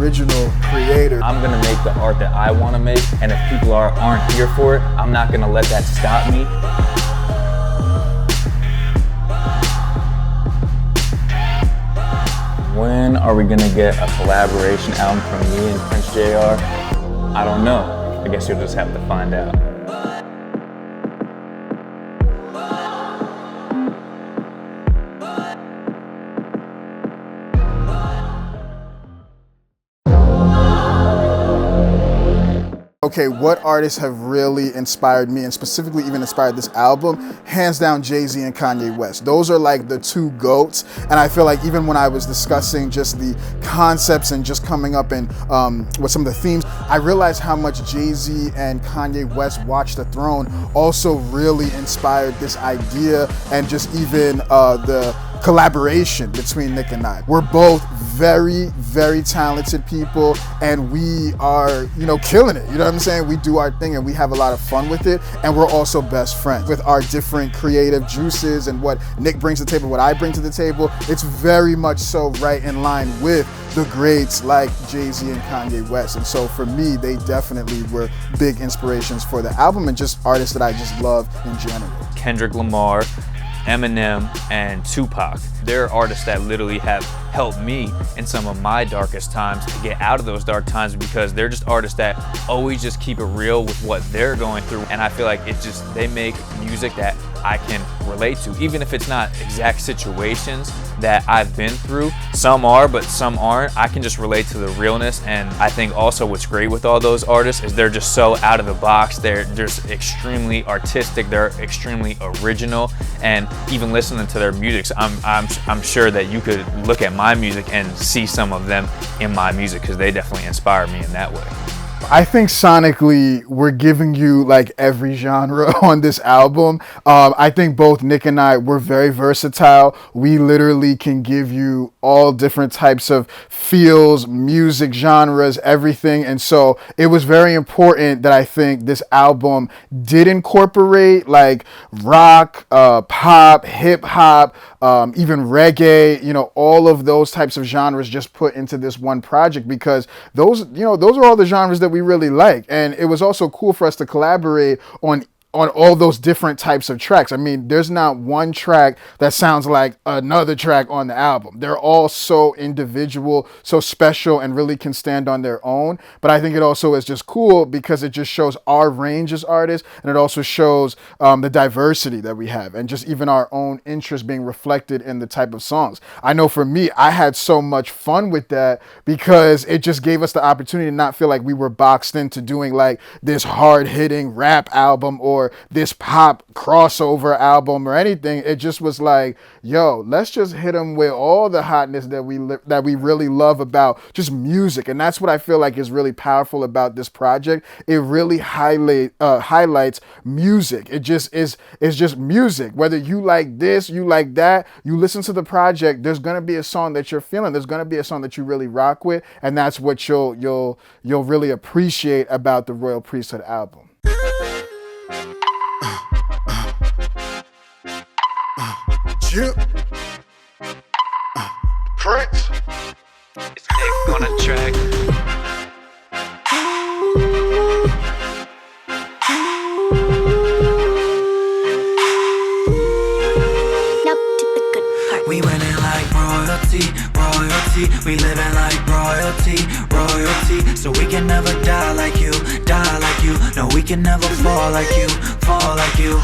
original creator. I'm gonna make the art that I wanna make, and if people aren't here for it, I'm not gonna let that stop me. When are we gonna get a collaboration album from me and Prince J+R? I don't know. I guess you'll just have to find out. Okay, what artists have really inspired me and specifically even inspired this album? Hands down, Jay-Z and Kanye West. Those are like the two GOATs. And I feel like even when I was discussing just the concepts and just coming up and with some of the themes, I realized how much Jay-Z and Kanye West Watch the Throne also really inspired this idea and just even the collaboration between Nick and I. We're both very, very talented people and we are, killing it. You know what I'm saying? We do our thing and we have a lot of fun with it. And we're also best friends with our different creative juices and what Nick brings to the table, what I bring to the table. It's very much so right in line with the greats like Jay-Z and Kanye West. And so for me, they definitely were big inspirations for the album and just artists that I just love in general. Kendrick Lamar, Eminem, and Tupac. They're artists that literally have helped me in some of my darkest times to get out of those dark times, because they're just artists that always just keep it real with what they're going through. And I feel like they make music that I can relate to, even if it's not exact situations that I've been through. Some are, but some aren't. I can just relate to the realness. And I think also what's great with all those artists is they're just so out of the box. They're just extremely artistic. They're extremely original. And even listening to their music, I'm sure that you could look at my music and see some of them in my music, because they definitely inspire me in that way. I think sonically, we're giving you like every genre on this album. I think both Nick and I, we're very versatile. We literally can give you all different types of feels, music, genres, everything. And so it was very important that I think this album did incorporate like rock, pop, hip hop, even reggae, all of those types of genres just put into this one project, because those are all the genres that we really like. And it was also cool for us to collaborate on all those different types of tracks. I mean, there's not one track that sounds like another track on the album. They're all so individual, so special, and really can stand on their own. But I think it also is just cool because it just shows our range as artists, and it also shows the diversity that we have, and just even our own interest being reflected in the type of songs. I know for me, I had so much fun with that because it just gave us the opportunity to not feel like we were boxed into doing like this hard-hitting rap album or this pop crossover album or anything. It just was like, yo, let's just hit them with all the hotness that we really love about just music. And that's what I feel like is really powerful about this project. It really highlights music. It just is just music. Whether you like this, you like that, you listen to the project, there's gonna be a song that you're feeling. There's gonna be a song that you really rock with, and that's what you'll really appreciate about the Royal Priesthood album. Yeah. Prince. It's Nick on a track. We winning like royalty, royalty. We living like royalty, royalty. So we can never die like you, die like you. No, we can never fall like you, fall like you.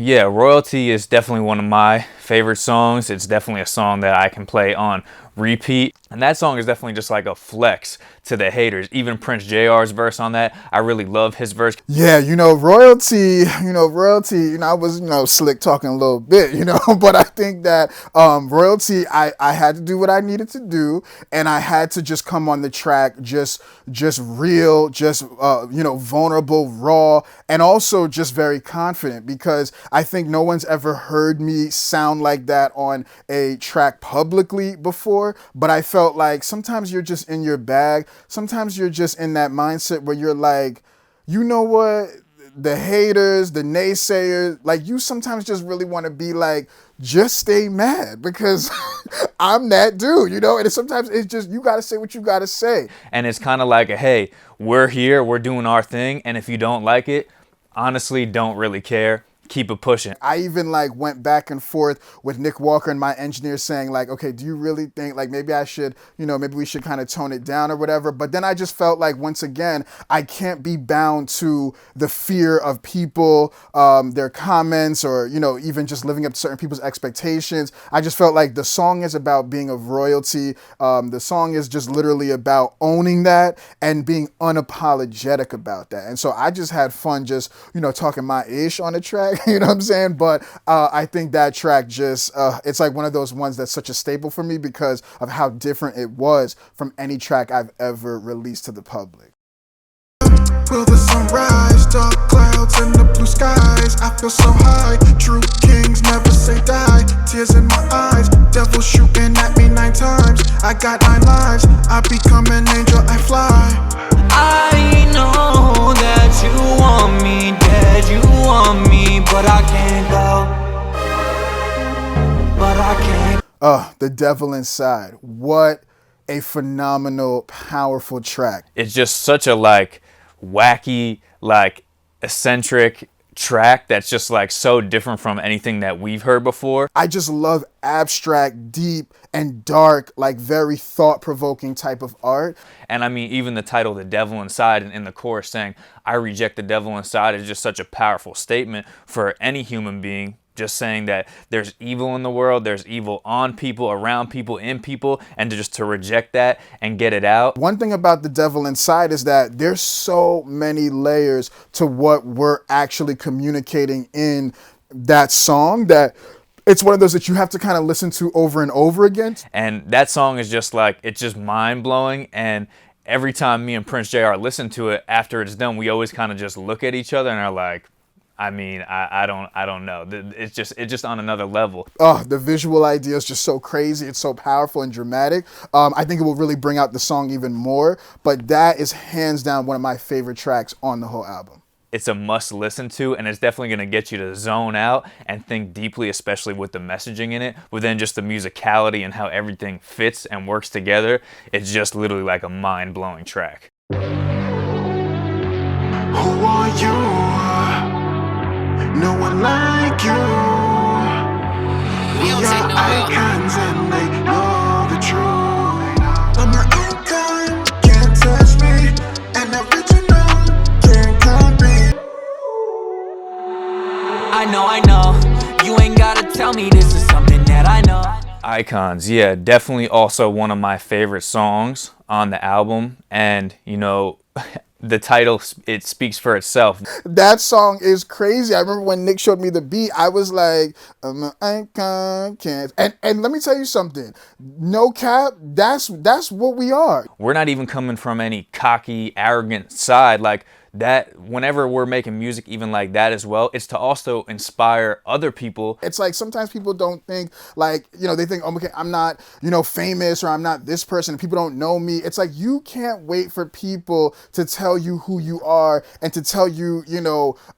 Yeah, Royalty is definitely one of my favorite songs. It's definitely a song that I can play on repeat. And that song is definitely just like a flex to the haters. Even Prince J+R's verse on that, I really love his verse. Yeah, Royalty, I was, slick talking a little bit, but I think that Royalty, I had to do what I needed to do, and I had to just come on the track just real, just, vulnerable, raw, and also just very confident, because I think no one's ever heard me sound like that on a track publicly before, but I felt like sometimes you're just in your bag. Sometimes you're just in that mindset where you're like, you know what? the haters, the naysayers, like you sometimes just really want to be like, just stay mad because I'm that dude, you know? And sometimes it's just, you got to say what you got to say. And it's kind of like, hey, we're here, we're doing our thing. And if you don't like it, honestly, don't really care. Keep it pushing. I even like went back and forth with Nick Walker and my engineer saying like, okay, do you really think like maybe I should, maybe we should kind of tone it down or whatever. But then I just felt like, once again, I can't be bound to the fear of people, their comments, or, even just living up to certain people's expectations. I just felt like the song is about being of royalty. The song is just literally about owning that and being unapologetic about that. And so I just had fun just, talking my ish on the track. You know what I'm saying? But I think that track just, it's like one of those ones that's such a staple for me because of how different it was from any track I've ever released to the public. Will the sun rise? Dark clouds and the blue skies. I feel so high. True kings never say die. Tears in my eyes. Devil shooting at me 9 times. I got 9 lives. I become an angel. I fly. I know that you want me dead, you want me, but I can't go. But I can't. The Devil Inside. What a phenomenal, powerful track. It's just such a like wacky, like eccentric track that's just like so different from anything that we've heard before. I just love abstract, deep, and dark, like very thought-provoking type of art. And I mean, even the title, The Devil Inside, and in the chorus saying, I reject the devil inside, is just such a powerful statement for any human being. Just saying that there's evil in the world, there's evil on people, around people, in people, and to reject that and get it out. One thing about The Devil Inside is that there's so many layers to what we're actually communicating in that song that it's one of those that you have to kind of listen to over and over again. And that song is just like, it's just mind-blowing. And every time me and Prince J+R listen to it, after it's done, we always kind of just look at each other and are like, I mean, I don't know. It's just on another level. Oh, the visual idea is just so crazy. It's so powerful and dramatic. I think it will really bring out the song even more. But that is hands down one of my favorite tracks on the whole album. It's a must listen to, and it's definitely going to get you to zone out and think deeply, especially with the messaging in it. But then just the musicality and how everything fits and works together. It's just literally like a mind-blowing track. Who are you? No one like you. We are icons and they know the truth. I'm an icon, can't touch me. An original, can't copy. I know, you ain't gotta tell me this is something that I know. Icons, yeah, definitely also one of my favorite songs on the album. And, the title, it speaks for itself. That song is crazy. I remember when Nick showed me the beat, I was like, I'm an icon, can't. And let me tell you something. No cap, that's what we are. We're not even coming from any cocky, arrogant side. Like, that whenever we're making music even like that as well, it's to also inspire other people. It's like sometimes people don't think like, they think, oh, okay, I'm not, famous, or I'm not this person and people don't know me. It's like you can't wait for people to tell you who you are and to tell you,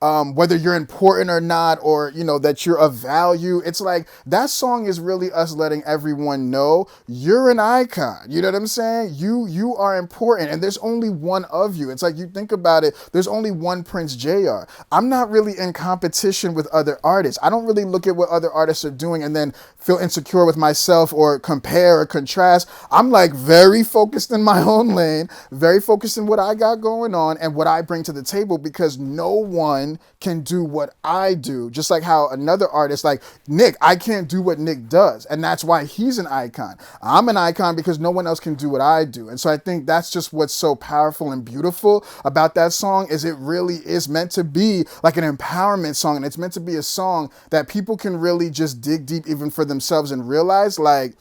whether you're important or not, or, that you're of value. It's like that song is really us letting everyone know you're an icon. You know what I'm saying? You are important and there's only one of you. It's like you think about it. There's only one Prince J+R. I'm not really in competition with other artists. I don't really look at what other artists are doing and then feel insecure with myself or compare or contrast. I'm like very focused in my own lane, very focused in what I got going on and what I bring to the table, because no one can do what I do. Just like how another artist like Nick, I can't do what Nick does. And that's why he's an icon. I'm an icon because no one else can do what I do. And so I think that's just what's so powerful and beautiful about that song, is it really is meant to be like an empowerment song. And it's meant to be a song that people can really just dig deep even for themselves and realize like,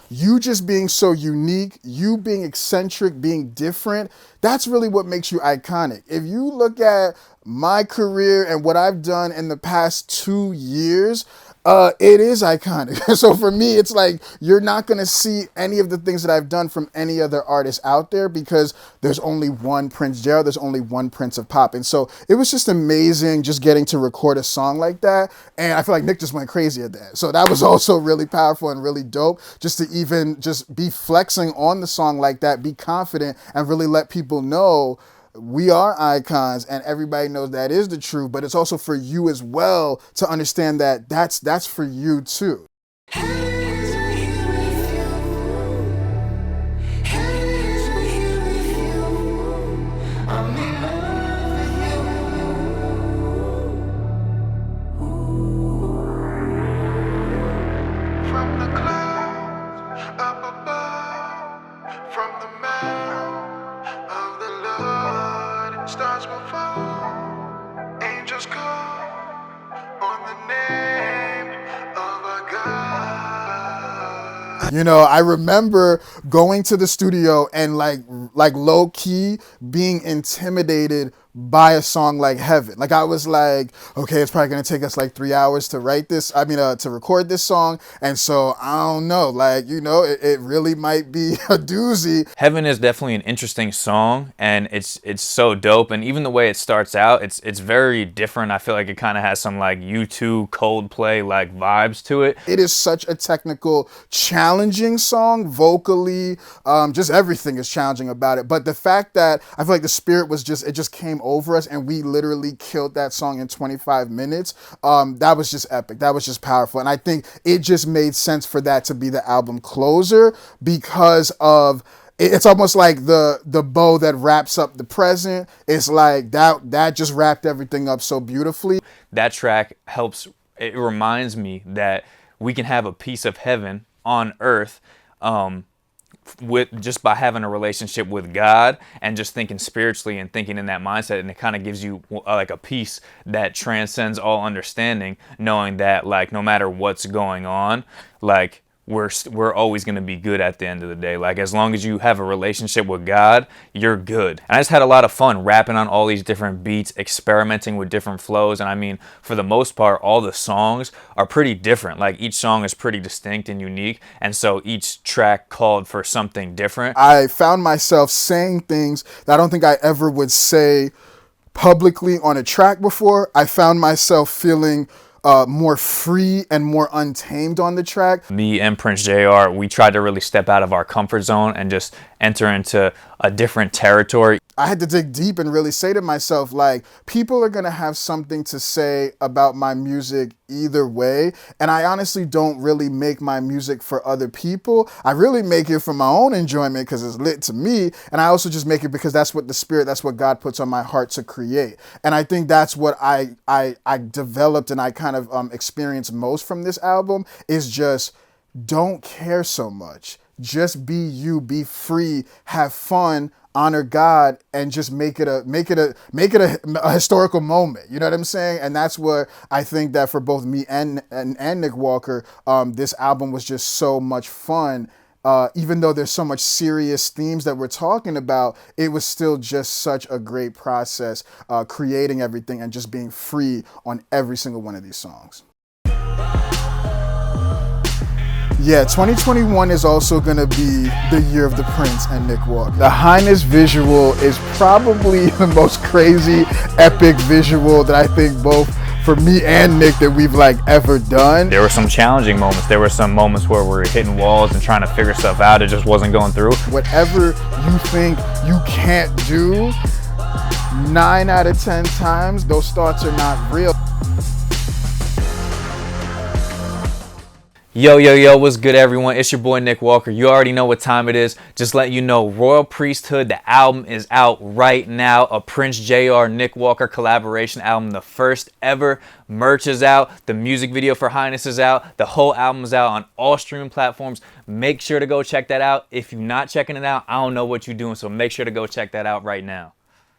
you just being so unique, you being eccentric, being different, that's really what makes you iconic. If you look at my career and what I've done in the past 2 years, It is iconic. So for me, it's like you're not gonna see any of the things that I've done from any other artist out there because there's only one Prince J+R, there's only one Prince of Pop. And so it was just amazing just getting to record a song like that. And I feel like Nick just went crazy at that. So that was also really powerful and really dope just to even just be flexing on the song like that, be confident and really let people know we are icons and everybody knows that is the truth, but it's also for you as well to understand that that's for you too. From the clouds up above, from the mouth of the Lord, stars will fall, angels call on the name of our God. You know, I remember going to the studio and like low key being intimidated by a song like Heaven. Like I was like, okay, it's probably gonna take us like 3 hours to write this. To record this song. And so I don't know, like, you know, it really might be a doozy. Heaven is definitely an interesting song, and it's so dope. And even the way it starts out, it's very different. I feel like it kind of has some like U2 Coldplay like vibes to it. It is such a technical, challenging song vocally. Just everything is challenging about it. But the fact that I feel like the spirit was it just came over us and we literally killed that song in 25 minutes. That was just epic. That was just powerful. And I think it just made sense for that to be the album closer because of it's almost like the bow that wraps up the present. It's like that just wrapped everything up so beautifully. That track helps, it reminds me that we can have a piece of heaven on earth with just by having a relationship with God and just thinking spiritually and thinking in that mindset. And it kind of gives you like a peace that transcends all understanding, knowing that like no matter what's going on, like we're always going to be good at the end of the day. Like as long as you have a relationship with God, you're good. And I just had a lot of fun rapping on all these different beats, experimenting with different flows. And I mean, for the most part, all the songs are pretty different. Like each song is pretty distinct and unique. And so each track called for something different. I found myself saying things that I don't think I ever would say publicly on a track before. I found myself feeling more free and more untamed on the track. Me and Prince J+R, we tried to really step out of our comfort zone and just enter into a different territory. I had to dig deep and really say to myself, like, people are going to have something to say about my music either way. And I honestly don't really make my music for other people. I really make it for my own enjoyment because it's lit to me. And I also just make it because that's what the spirit, that's what God puts on my heart to create. And I think that's what I developed and I kind of experienced most from this album is just don't care so much. Just be you, be free, have fun, honor God, and just make it a historical moment. You know what I'm saying? And that's what I think that for both me and Nick Walker, this album was just so much fun. Even though there's so much serious themes that we're talking about, it was still just such a great process creating everything and just being free on every single one of these songs. Yeah, 2021 is also going to be the year of the Prince and Nick Walker. The Highness visual is probably the most crazy, epic visual that I think both for me and Nick that we've like ever done. There were some challenging moments. There were some moments where we were hitting walls and trying to figure stuff out. It just wasn't going through. Whatever you think you can't do, 9 out of 10 times, those thoughts are not real. Yo, what's good everyone? It's your boy Nick Walker. You already know what time it is. Just letting you know, Royal Priesthood, the album is out right now. A Prince J+R, Nick Walker collaboration album. The first ever. Merch is out. The music video for Highness is out. The whole album is out on all streaming platforms. Make sure to go check that out. If you're not checking it out, I don't know what you're doing, so make sure to go check that out right now.